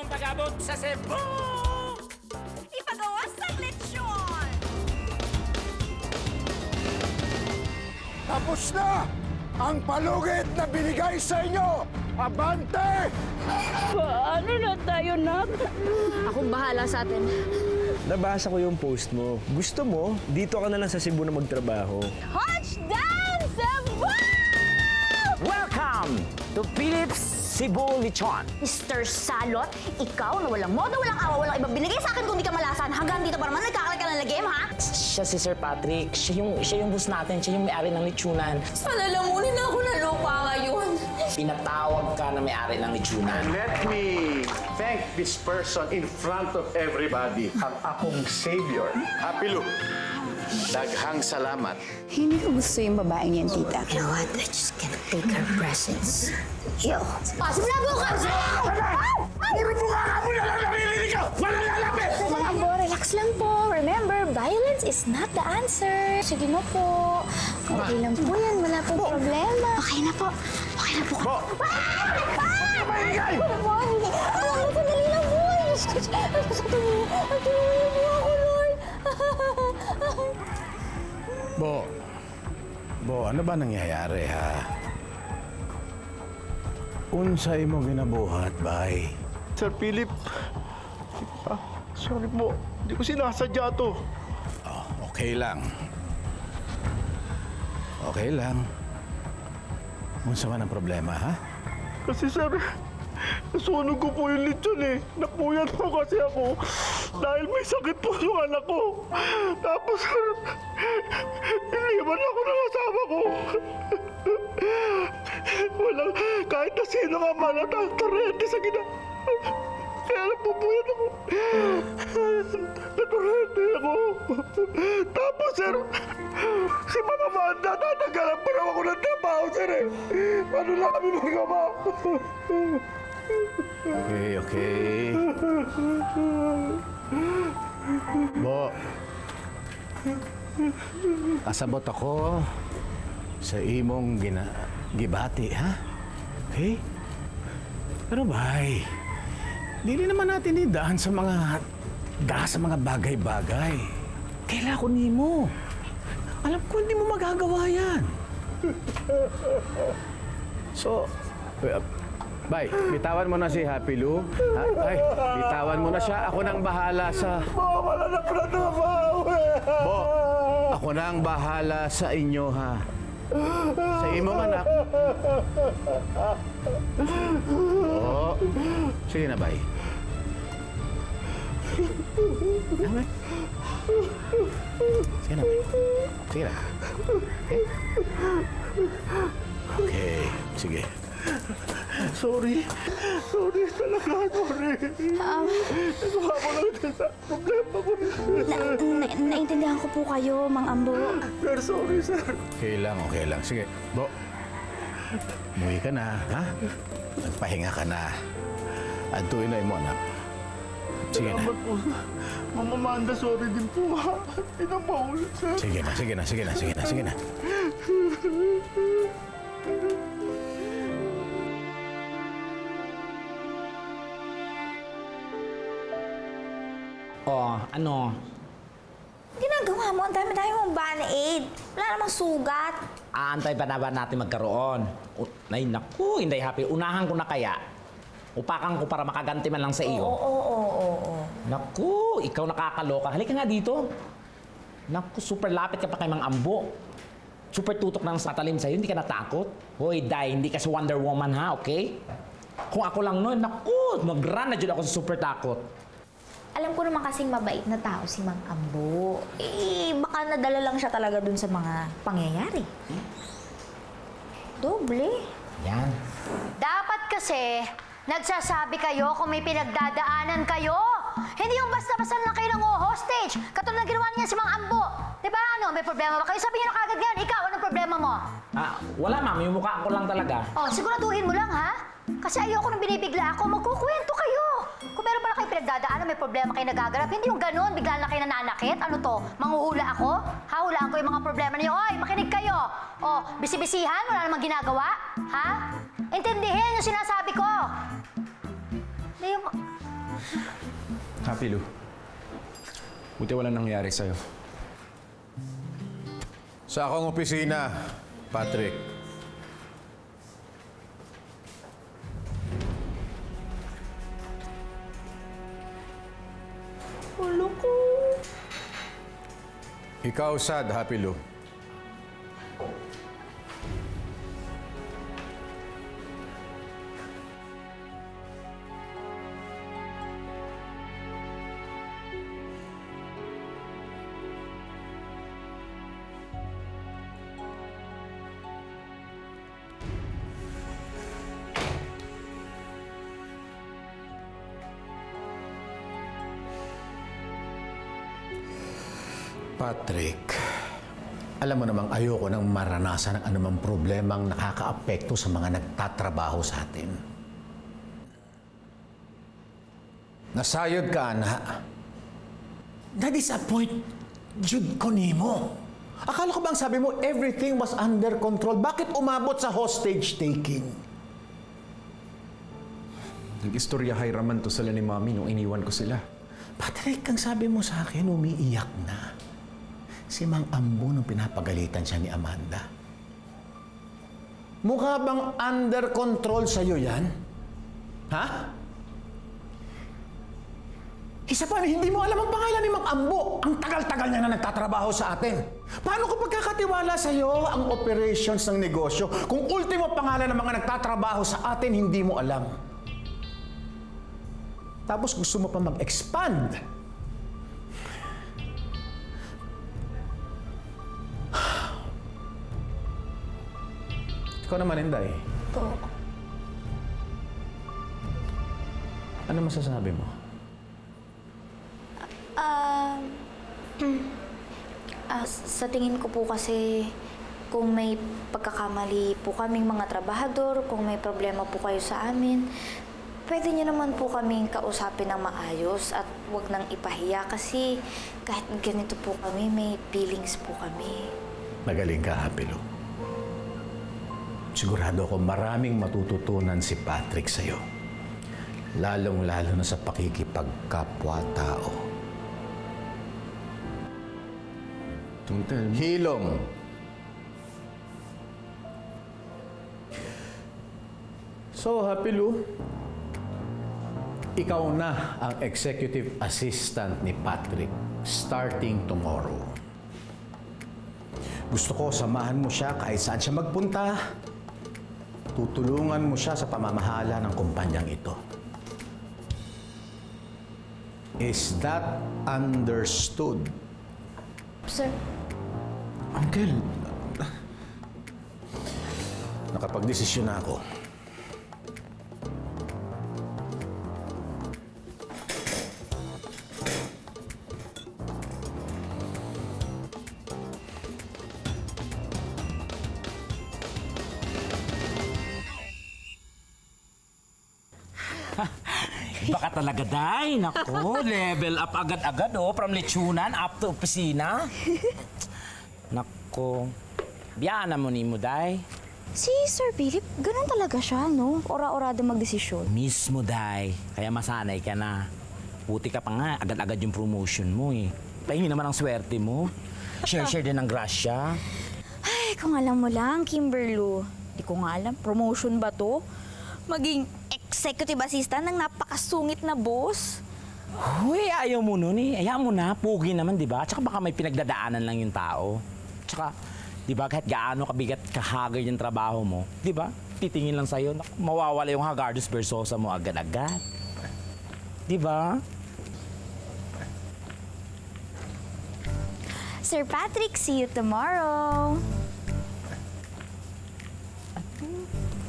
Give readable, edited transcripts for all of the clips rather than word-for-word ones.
ipag-abot sa Cebu! Ipagawas ng lechon! Tapos na ang palugit na binigay sa inyo! Abante! Paano na tayo, Nak? Akong bahala sa atin. Nabasa ko yung post mo. Gusto mo, dito ka na lang sa Cebu na magtrabaho. Touchdown, Cebu! Welcome to Philips Cebu Lechon. Mr. Salot, ikaw na walang modo, walang awa, walang ibang binigay sa akin kung di ka malasan. Hanggang dito pa naman, nagkakaroon ka ng lagim, ha? Siya si Sir Patrick. Siya yung boss natin. Siya yung may-ari ng lechonan. Palalamunin na ako ng lupa ngayon. Pinatawag ka na may-ari ng lechonan. Let me thank this person in front of everybody. Ang akong savior. Happy Lu. Daghang salamat. Hindi ko gusto yung babaeng yan, tita. You know what? I just can't take her presence. Yo. Simula bukas! Puro mukha ka mo na lang naririnig ka! Walang lalapit! Mga ambo, relax lang po. Remember, violence is not the answer. Sige na po. Okay lang po yan. Wala po problema. Okay na po. Okay na po. Maingay! Sandali lang po. Tulungan mo ako, Lord. Bo, ano ba nangyayari, ha? Unsay mo ginabuhat, bay? Sir Philip, sorry po. Hindi ko sinasadya to. Oh, okay lang. Okay lang. Unsa man ang problema, ha? Kasi sir, nasunog ko po yung lechon eh. Napuyat po kasi ako. Dahil may sakit po yung anak ko. Tapos sir, iniwan ako ng asawa ko. Walang, kahit na sino nga man at ang tarente sa gina. Kaya napupuyat ako. Naturente ako. Tapos sir, si Mama Manda, tatagalan pa raw ako ng trabaho sir eh. Paano lang kami magawa? Okay. Bo, kasabot ako sa imong gibati, ha? Okay? Pero bay, dili naman natin idaan sa mga bagay-bagay. Kailangan ko nimo. Alam ko hindi mo magagawa yan. So, bay, bitawan mo na si Happy Lu. Ha? Ay, bitawan mo na siya. Ako nang bahala sa... Wala na pala trabaho eh. Bo, ako nang bahala sa inyo, ha? Sa imong anak. Oo. Sige na, bay. Tama. Sige na, bay. Sige na. Okay, sige. Sorry talaga, sorry. Nagawa ko lang din sa problema ko. Naintindihan ko po kayo, Mang Ambo. Sir, sorry, sir. Okay lang. Sige, Bo. Umuwi ka na, ha? Nagpahinga ka na. Antuin na mo, anak. Sige na. Salamat po. Mama Manda, sorry din po, ha? Hindi na paulit, sir. Sige na. Oh, ano? Ginagawa mo, ang dami-dami mong band-aid. Wala namang sugat. Aantay pa na ba natin magkaroon? Ay, naku, Inday Happy. Unahan ko na kaya. Upakan ko para makaganti man lang sa iyo. Oo. Naku, ikaw nakakaloka. Halika nga dito. Naku, super lapit ka pa kay Mang Ambo. Super tutok ng satalim sa'yo, hindi ka natakot. Hoy, Day, hindi ka si Wonder Woman, ha? Okay? Kung ako lang noon, naku, mag-run na dyan ako sa super takot. Alam ko naman kasing mabait na tao si Mang Ambo. Baka nadala lang siya talaga dun sa mga pangyayari. Doble. Yan. Dapat kasi, nagsasabi kayo kung may pinagdadaanan kayo. Hindi yung basta-basta lang kayo ng hostage. Katulad ng ginawa niya si Mang Ambo. Diba ano, may problema ba kayo? Sabi niyo na kagad ngayon, ikaw, anong problema mo? Wala, ma'am. Yung mukha ko lang talaga. Oh, siguraduhin mo lang, ha? Kasi ayoko nang binibigla ako, magkukwento kayo. Kung meron pala kayo pinagdadaanan, may problema kayo nagaganap, hindi yung ganun, bigla na kayo nananakit. Ano to? Manghuhula ako? Hahulaan ko yung mga problema niyo. Oy, makinig kayo. Oh, bisi-bisihan, wala namang ginagawa? Ha? Intindihin yung sinasabi ko. Hindi yung... Happy, Lou. Buti walang nangyari sa'yo. Sa akong opisina, Patrick. Ikaw, Sad, Happy Lou. Patrick, alam mo namang ayoko nang maranasan ng anumang problemang nakakaapekto sa mga nagtatrabaho sa atin. Nasayod ka, anak. Na-disappoint Jude ko nimo. Akala ko bang sabi mo everything was under control? Bakit umabot sa hostage taking? Nag-istoryahay raman to sila ni Mami nung iniwan ko sila. Patrick, ang sabi mo sa akin, umiiyak na. Si Mang Ambo nung pinapagalitan siya ni Amanda. Mukha bang under control sa'yo yan? Ha? Isa pa, hindi mo alam ang pangalan ni Mang Ambo. Ang tagal-tagal niya na nagtatrabaho sa atin. Paano ko pagkakatiwala sa'yo ang operations ng negosyo kung ultimo pangalan ng mga nagtatrabaho sa atin hindi mo alam? Tapos gusto mo pa mag-expand. Ikaw naman, Inday. Po. Ano masasabi mo? Sa tingin ko po kasi kung may pagkakamali po kaming mga trabahador, kung may problema po kayo sa amin, pwede niyo naman po kaming kausapin ng maayos at huwag nang ipahiya kasi kahit ganito po kami, may feelings po kami. Magaling ka, Happy Lou. Sigurado ako maraming matututunan si Patrick sa'yo. Lalong-lalo na sa pakikipagkapwa-tao. Don't tell me. Hilong. So, Happy Lou, ikaw na ang executive assistant ni Patrick starting tomorrow. Gusto ko samahan mo siya kahit saan siya magpunta. Tutulungan mo siya sa pamamahala ng kumpanyang ito. Is that understood? Sir, Uncle, Nakapag-desisyon na ako. Baka talaga, Day. Nako, level up agad-agad, oh. From lechunan up to opisina. Nako. Biyana mo ni mo, Day. si Sir Philip, ganun talaga siya, no? Ora-orado magdesisyon. Mismo, Day. Kaya masanay ka na. Puti ka pa nga, agad-agad yung promotion mo, eh. Pahingi naman ang swerte mo. Share-share din ng grasya. Ay, kung alam mo lang, Kimberlo. Di ko nga alam, promotion ba to? Maging executive assistant ng napakasungit na boss. Uy, ayaw mo nun eh. Ayaw mo na. Pugi naman, di ba? Tsaka baka may pinagdadaanan lang yung tao. Tsaka, di ba, kahit gaano kabigat kahagard yung trabaho mo, di ba? Titingin lang sa'yo, mawawala yung Hagardos Versosa mo agad-agad. Di ba? Sir Patrick, see you tomorrow.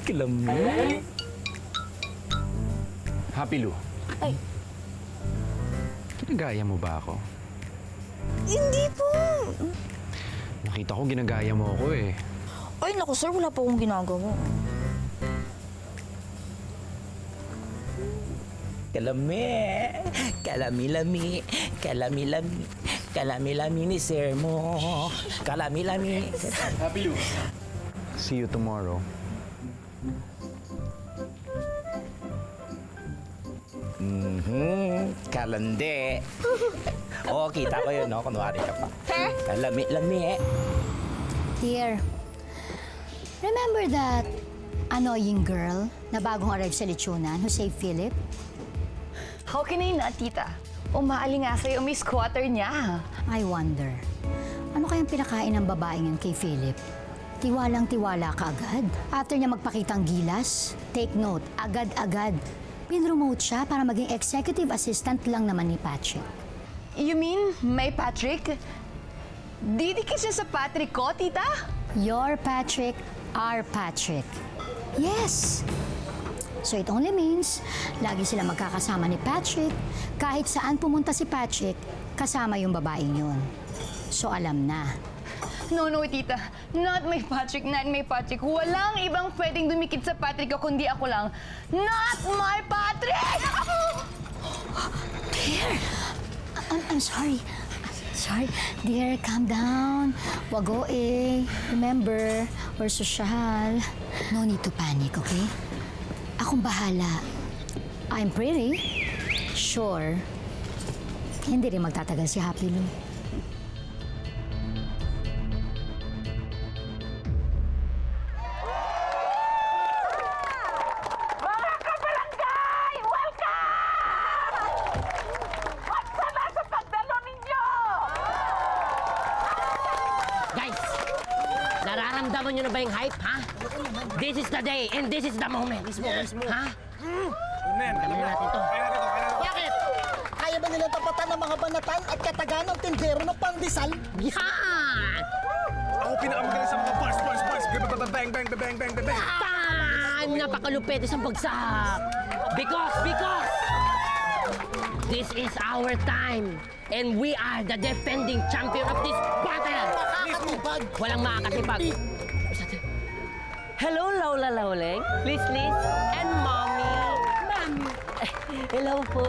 Kilami. Happy Lou. Ay. Ginagaya mo ba ako? Hindi po. Nakita ko ginagaya mo ako eh. Ay, naku sir, wala po akong ginagawa. Kalami. Kalami-lami. Kalami-lami. Kalami-lami ni sir mo. Kalami-lami. Happy Lou. See you tomorrow. Kalande. Oo, kita ko yun, no? Kunwari ka pa. Lami. Dear, remember that annoying girl na bagong arrive sa lechonan who saved Philip? How can I not, tita? Umaalingasa yung may squatter niya. I wonder, ano kayang pinakain ng babaeng yan kay Philip? Tiwalang-tiwala ka agad. After niya magpakitang gilas, take note, agad-agad. Pinromote siya para maging executive assistant lang naman ni Patrick. You mean, may Patrick? Didikit siya sa Patrick ko, tita? Your Patrick, our Patrick. Yes! So it only means, lagi sila magkakasama ni Patrick. Kahit saan pumunta si Patrick, kasama yung babaeng yun. So alam na. No, tita. Not my Patrick, not my Patrick. Walang ibang pwedeng dumikit sa Patrick ko kundi ako lang. Not my Patrick! Dear! I'm sorry. Sorry. Dear, calm down. Wago eh. Remember, we're social. No need to panic, okay? Akong bahala. I'm pretty sure hindi rin magtatagal si Happy Lou. Guys, nararamdaman nyo na ba yung hype, ha? This is the day and this is the moment. Ha? Alam na natin to. Bakit? Kaya ba nila tapatan ng mga banatan at katagan ng tindero ng pandesal? Yan! Ako pinakamagaling sa mga bars. Bang. Time! Napakalupit isang bagsak! Because this is our time and we are the defending champion of this battle! Makakatibag! Walang makakatipag. Hello, Lola Loleng, Liz, and Mommy. Hello po.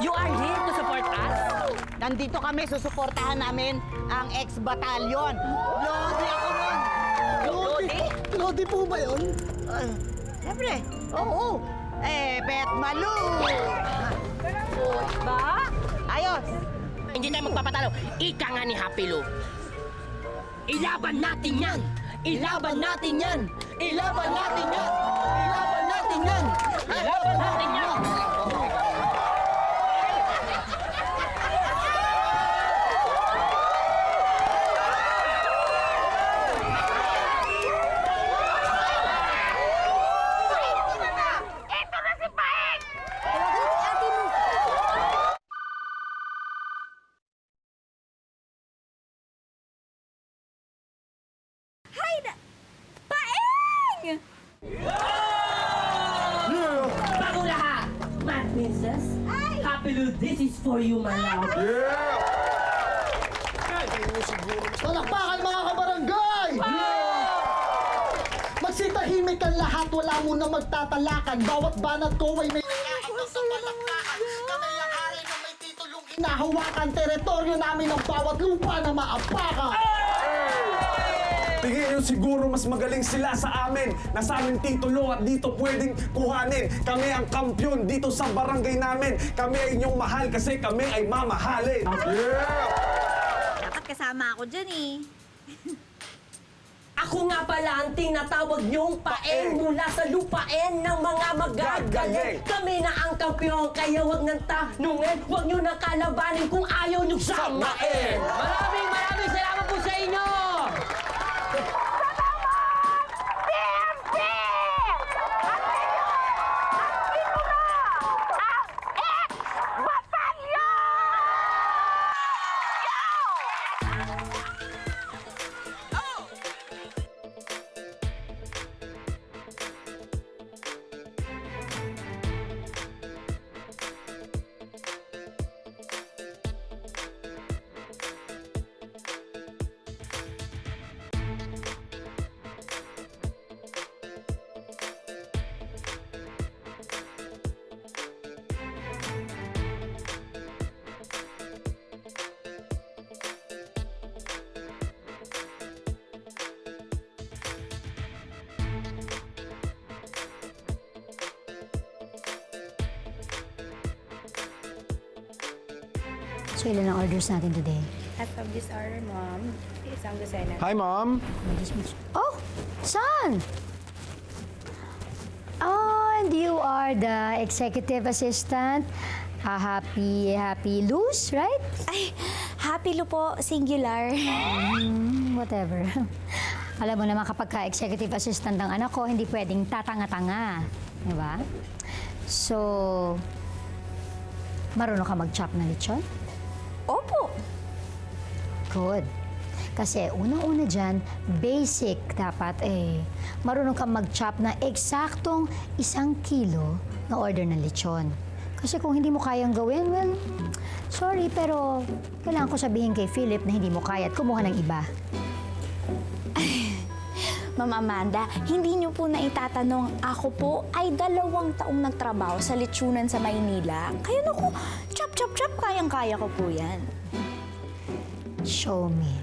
You are here to support us? Nandito kami, susuportahan namin ang ex-batalyon. Lodi ako nun! Lodi? Lodi po ba yun? Siyempre, oo. Bet Malu! Ba? Ayos! Hindi tayo magpapatalo. Ika nga ni Happy Lou. Ilaban natin yan! Ilaban natin yan! Ilaban natin yan! Ilaban natin yan! Ilaban natin yan! Bago lahat, Mad Princess, Happy Lou, this is for you, my love. Palakpakan mga kabarangay! Magsitahimik ang lahat, wala muna magtatalakan. Bawat banat ko ay may nakahanda sa palakpakan. Kami ang hari na may titulong inahawakan. Teritoryo namin ang bawat lupa na maapakan. Tingin nyo siguro mas magaling sila sa amin. Nasa aming titulo at dito pwedeng kuhanin. Kami ang kampyon dito sa barangay namin. Kami ay inyong mahal kasi kami ay mamahalin. Dapat kasama ako dyan eh. Ako nga pala ang tinatawag niyong paeng mula sa lupain ng mga magagaling. Kami na ang kampiyon, kaya wag nang tanungin. Wag niyo nang kalabanin kung ayaw niyo samain. Maraming salamat po sa inyo! So, ilan ang orders natin today? As of this hour, Mom, isang dosena. Hi, Mom. Oh, son! Oh, and you are the executive assistant. Happy Luz, right? Ay, happy Lu po, singular. Whatever. Alam mo naman kapag ka-executive assistant ng anak ko, hindi pwedeng tatanga-tanga. Di ba? So, marunong ka mag-chop na lechon? Opo. Good. Kasi unang-una dyan, basic dapat marunong kang mag-chop na eksaktong 1 kilo na order ng lechon. Kasi kung hindi mo kayang gawin, well, sorry, pero kailangan ko sabihin kay Philip na hindi mo kaya at kumuha ng iba. Ma'am Amanda, hindi niyo po na itatanong, ako po ay 2 taong nagtrabaho sa lechonan sa Maynila. Kaya naku, chop, kayang-kaya ko po yan. Show me.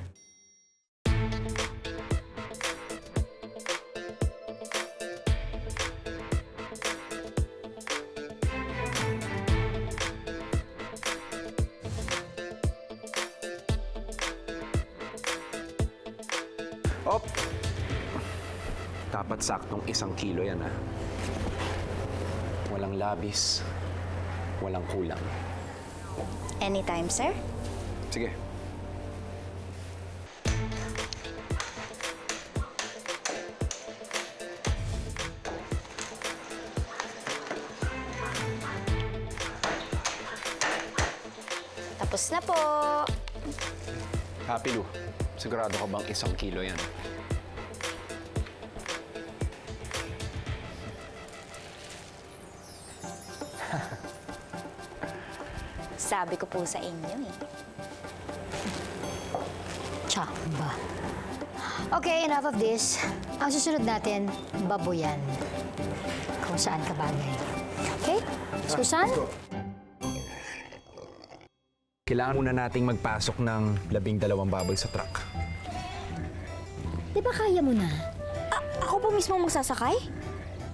Op! Dapat saktong 1 kilo yan, ha? Walang labis, walang kulang. Anytime, sir. Sige. Tapos na po. Happy Lu, sigurado ka bang 1 kilo yan? Sabi ko po sa inyo eh. Chamba. Okay, enough of this. Ang susunod natin, baboyan. Kung saan ka bagay. Okay? Susan? Kailangan muna nating magpasok ng 12 baboy sa truck. Di ba kaya mo na? Ako po mismo magsasakay?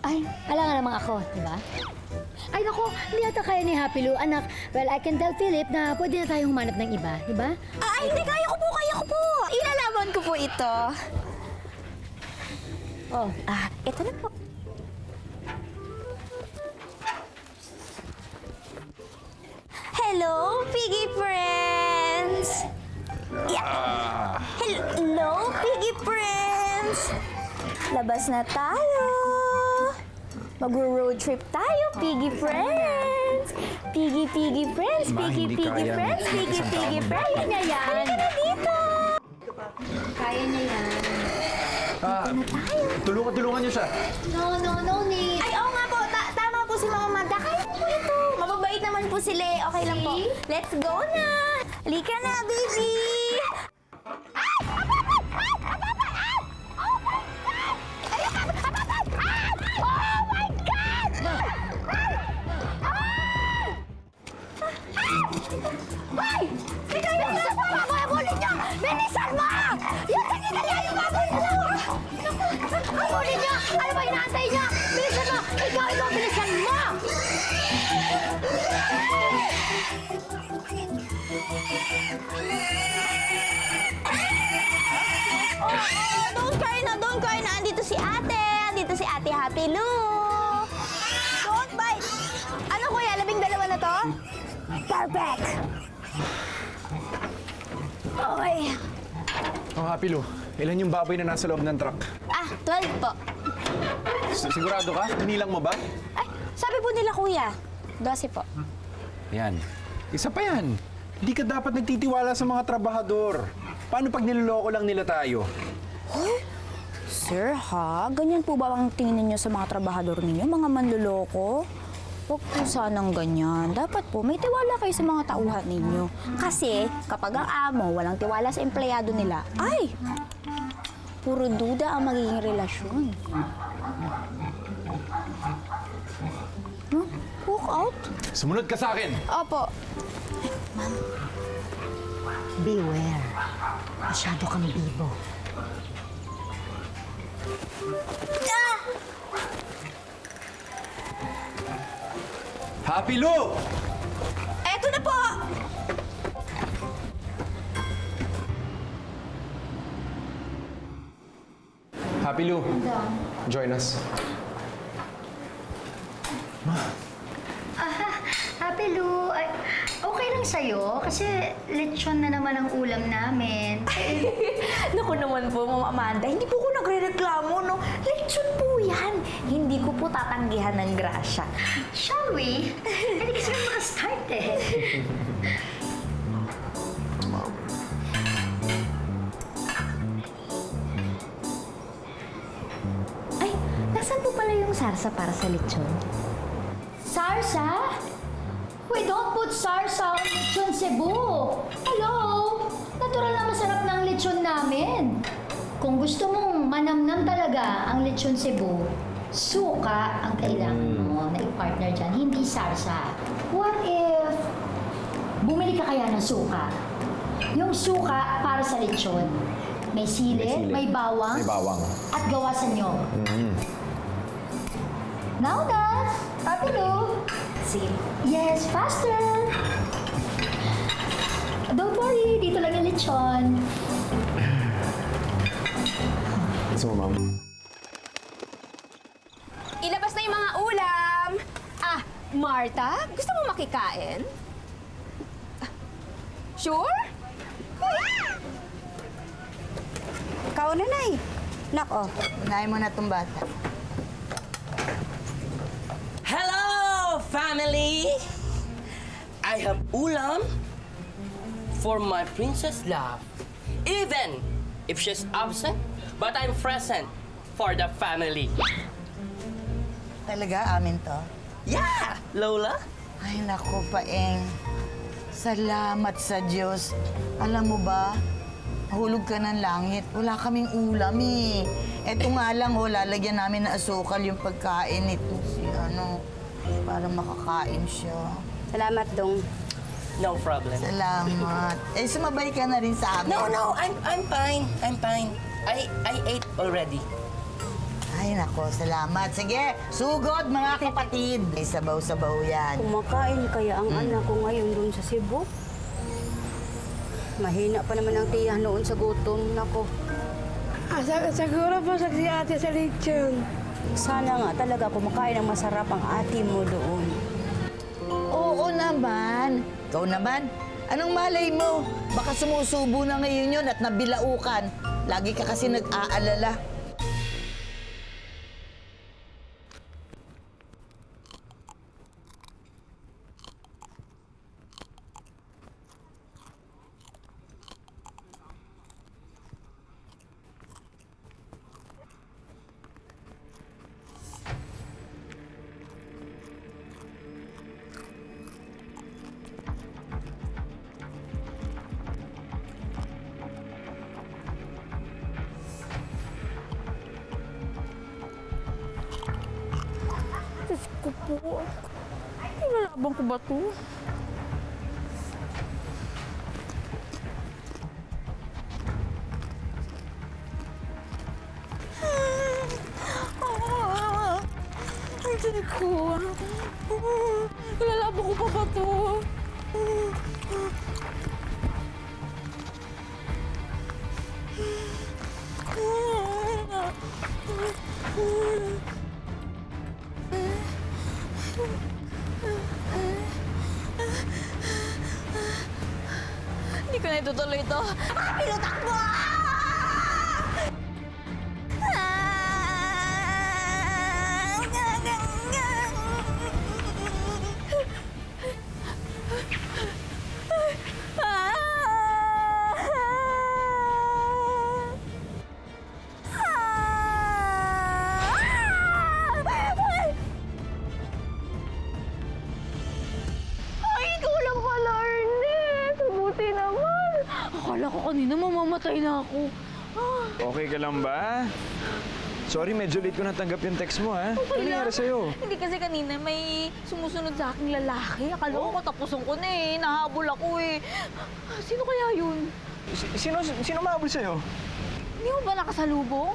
Ay, alangan namang ako, di ba? Ay, naku, hindi ata kaya ni Happy Lu. Anak, well, I can tell Philip na pwede na tayong humanap ng iba, di ba? Ay, hindi, kaya ko po. Ilalaban ko po ito. Oh, Ito na po. Hello, Piggy Friends! Yeah. Hello, Piggy Friends! Labas na tayo! Mag-road trip tayo, Piggy Friends! Piggy Friends! Piggy Friends! Piggy Friends! kaya niya yan. Halika na dito! Kaya niya yan. Tulungan niyo siya. No need. Ay, oo nga po. Tama po si Mama Magda. Kaya po ito. Mababait naman po sila. Okay lang po. Let's go na! Halika na, baby! Ay! Ikaw yung isa pa! Habulin niyo! Bilisan mo! Yan! Sige na yan! Yung baboy na lang! Habulin niyo! Ano ba inaantay niyo? Bilisan mo! Ikaw! Bilisan mo! Don't cry na! Andito si ate! Andito si ate Happy Lu! Don't bite! Ano kuya? 12 na to? Perfect! Okay. Oh, Happy Lu, ilan yung baboy na nasa loob ng truck? 12 po. Sigurado ka? Tinilang mo ba? Ay, sabi po nila kuya. 12 po. Yan. Isa pa yan. Hindi ka dapat nagtitiwala sa mga trabahador. Paano pag niloloko lang nila tayo? Sir ha? Ganyan po ba ang tingin niyo sa mga trabahador ninyo? Mga manluloko? Huwag po sanang ganyan. Dapat po may tiwala kayo sa mga tauhan ninyo. Kasi kapag ang amo walang tiwala sa empleyado nila, ay! Puro duda ang magiging relasyon. Walk out? Sumunod ka sa akin! Opo. Beware. Masyado kang bibo. Happy Lu! Eto na po! Happy Lou, join us. Happy Lou, ay, okay lang sa'yo kasi lechon na naman ang ulam namin. Naku naman po, Ma'am Amanda, hindi po ko nagre-reklamo, no? Lechon po yan. Hindi ko po tatanggihan ng grasya. Shall we? Hindi kasi kami makastart eh. Ay, nasan po pala yung sarsa para sa lechon? Sarsa? We don't put sarsa on lechon Cebu. Hello? Natural na masarap ng lechon namin. Kung gusto mong manamnam talaga ang lechon Cebu, suka ang kailangan mo na i-partner dyan, hindi sarsa. What if bumili ka kaya ng suka? Yung suka para sa lechon. May sili, may bawang, at gawasan nyo. Now na! Happy Lou! Sige. Yes, faster! Don't worry, dito lang yung lechon. Gusto mo, ma'am? Ilabas na yung mga ulam! Ah, Martha, gusto mo makikain? Sure? Ikaw na, Nay. Nako, unahin mo na itong bata. Hello, family! I have ulam for my princess love. Even if she's absent, but I'm present for the family. Talaga, amin to? Yeah, Lola! Ay, naku, Paeng. Salamat sa Diyos. Alam mo ba, hulog ka ng langit. Wala kaming ulam eh. Eto nga lang, lalagyan namin ng asukal yung pagkain nito si para makakain siya. Salamat, Dong. No problem. Salamat. Sumabay ka na rin sa amin. No, I'm fine. I'm fine. I ate already. Ay, nako, salamat. Sige, sugod mga kapatid. May sabaw-sabaw yan. Kumakain kaya ang anak ko ngayon doon sa Cebu. Mahina pa naman ang tiya noon sa gutom. Nako. Siguro po sa ate sa lechon. Sana nga talaga kumakain ng masarap ang ate mo doon. Oo naman. Ikaw naman, anong malay mo? Baka sumusubo na ngayon yun at nabilaukan. Lagi ka kasi nag-aalala. Diyos ko po. Ilalabang ko ba to? Ang tinig ko. Ilalabang ko pa ba to? Hindi ko na itutuloy ito. Pinutakbo! Akala ko kanina mamamatay na ako. Okay ka lang ba? Sorry, medyo late ko natanggap yung text mo, ha? Ano nangyari sa'yo? Hindi kasi kanina may sumusunod sa aking lalaki. Akala ko katapusan ko na eh. Nahabol ako eh. Sino kaya yun? Sino mahabol sa'yo? Hindi mo ba nakasalubong?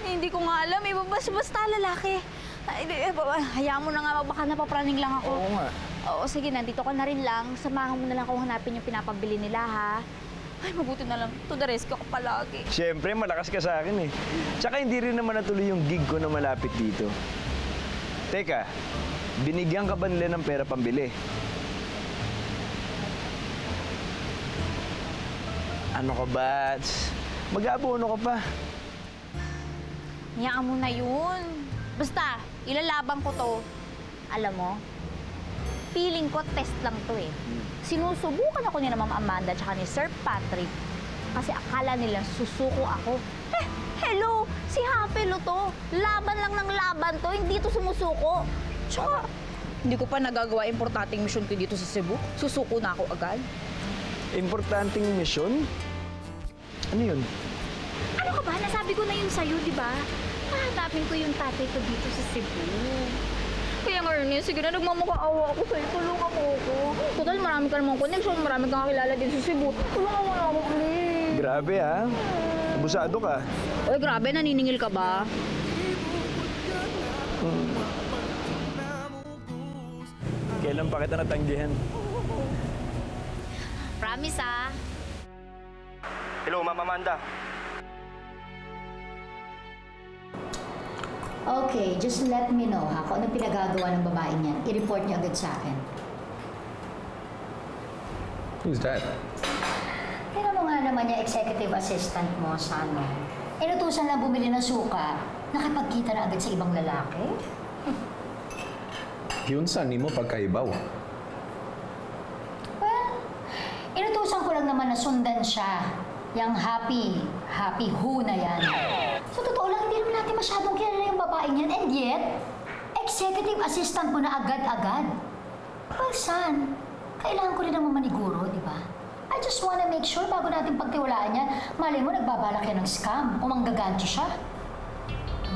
Hindi ko nga alam eh. Basta lalaki. Hayaan mo na nga, baka napapraning lang ako. Oo nga. Oo, sige, nandito ka na rin lang. Samahan mo na lang kung hanapin yung pinapabili nila, ha? Ay, mabuti na lang. To the rescue ako palagi. Siyempre, malakas ka sa akin eh. Tsaka hindi rin naman natuloy yung gig ko na malapit dito. Teka, binigyan ka ba nila ng pera pambili? Ano ka, Bats? Mag-aabono ka pa. Hayaan mo na yun. Basta, ilalabang ko to. Alam mo, feeling ko test lang to eh. Sinusubukan ako ni na Ma'am Amanda tsaka ni Sir Patrick kasi akala nila susuko ako. Eh, hello! Si Hapelo to. Laban lang ng laban to, hindi to sumusuko. Tsaka, hindi ko pa nagagawa importanteng mission ko dito sa Cebu. Susuko na ako agad. Importanteng misyon? Ano yun? Ano ka ba? Nasabi ko na yun sa'yo, di ba? Hahanapin ko yung tatay ko dito sa Cebu. Kaya nga, Ernest, sige na, nagmamakaawa ako sa'yo. Tulungan mo ako. Total, marami ka namang connection, marami kang kakilala din sa Cebu. Tulungan mo na ako, please. Grabe ha. Abusado ka. Uy, grabe, naniningil ka ba? Kailan pa kita natanggihan? Promise, ah. Hello, Ma'am Amanda. Okay, just let me know ha, kung ano pinagagawa ng babaeng yan. I-report niyo agad sa akin. Who's that? Tingnan mo nga naman yung executive assistant mo sa ano. Inutusan lang bumili ng suka, nakipagkita na agad sa ibang lalaki. Yun sa mo pagkaibaw. Well, inutusan ko lang naman na sundan siya. Yang happy who na yan. So, totoo lang, hindi naman natin masyadong kilala yung babaeng yan. And yet, executive assistant mo na agad-agad. Well, son, kailangan ko rin naman maniguro, di ba? I just wanna make sure bago natin pagtiwalaan yan, malay mo, nagbabalak yan ng scam o manggagancho siya.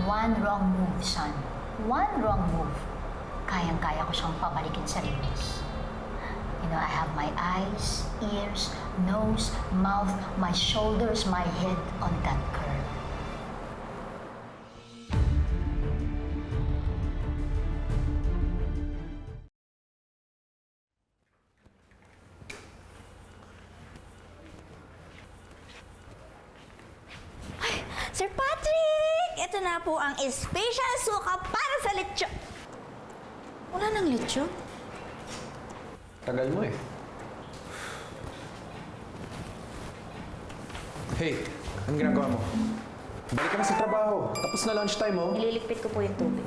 One wrong move, son. One wrong move. Kayang-kaya ko siyang pabalikin sa rinis. You know, I have my eyes, ears, nose, mouth, my shoulders, my head on that girl. Sir Patrick! Ito na po ang special suka para sa lechon. Wala nang lechon? Tagal mo eh. Hey, anong ginagawa mo? Balik ka na sa trabaho. Tapos na lunchtime mo. Nililigpit ko po yung tubig.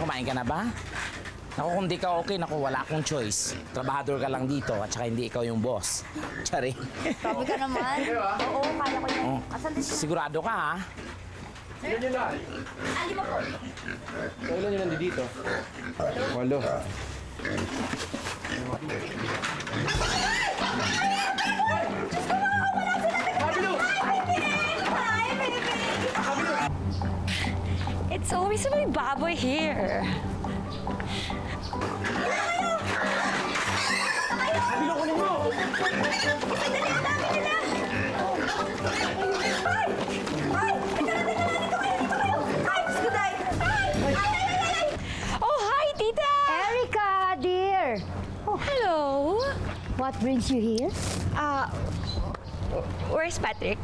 Kumain ka na ba? Naku, kung di ka okay, naku, wala akong choice. Trabahador ka lang dito at saka hindi ikaw yung boss. Tsari. Sabi ka naman. Oo, kaya ko yun. Oh, sigurado ka, ha? Ilan yun na? Lima po. Kailan yun nandito? 8. It's always my baboy here. Oh, hi, Tita! Erica, dear! Oh, hello. What brings you here? Where's Patrick?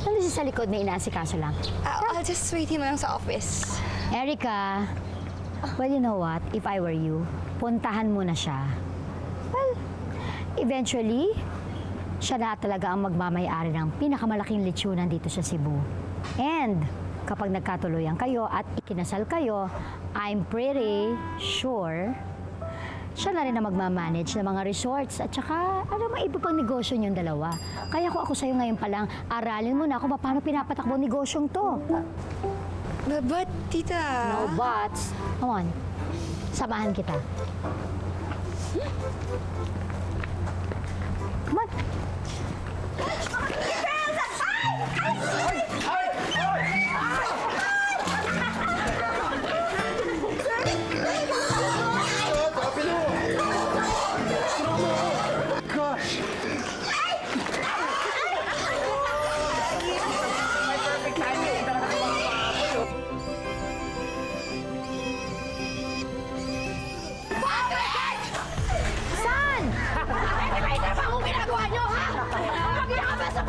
Nandun siya sa likod, may inaasikaso lang. I'll just wait him lang sa office. Erica, well, you know what? If I were you, puntahan mo na siya. Well, eventually, siya na talaga ang magmamayari ng pinakamalaking lechonan dito sa Cebu. And kapag nagkatuloyan kayo at ikinasal kayo, I'm pretty sure siya na rin ang magmamanage ng mga resorts at saka ano mga iba pang negosyo niyong dalawa. Kaya kung ako sa'yo ngayon pa lang, aralin mo na kung paano pinapatakbo ang negosyong to. But, Tita... No buts. Come on. Samahan kita. Come on.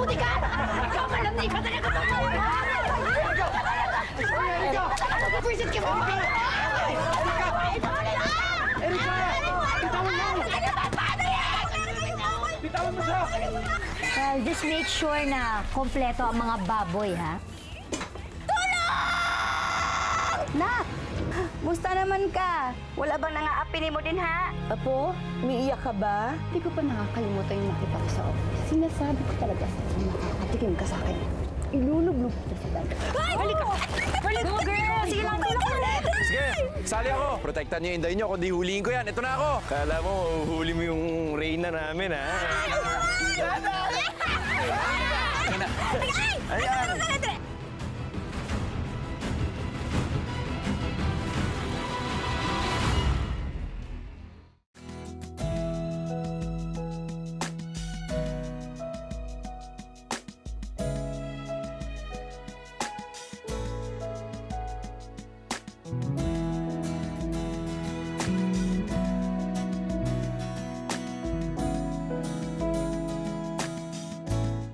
Buti ka! Ikaw malam na iba talaga ba? Pwisit ka mo! Well, just make sure na kompleto ang mga baboy, ha? Nak, musta naman ka? Wala bang nangaapini mo din, ha? Apo, umiiyak ka ba? Hindi ko pa nakakalimutan yung nakita ko sa office. Sinasabi ko talaga sa'yo, makakatikim ka sa akin. Ilulublog kita sa dagat. Halika! Halika! Go, girl! Sige lang, Sige, sali ako. Protektan niyo yung inday niyo, kundi huliin ko yan. Ito na ako. Kala mo, huli mo yung reyna namin, ha? Ayan! Ayan.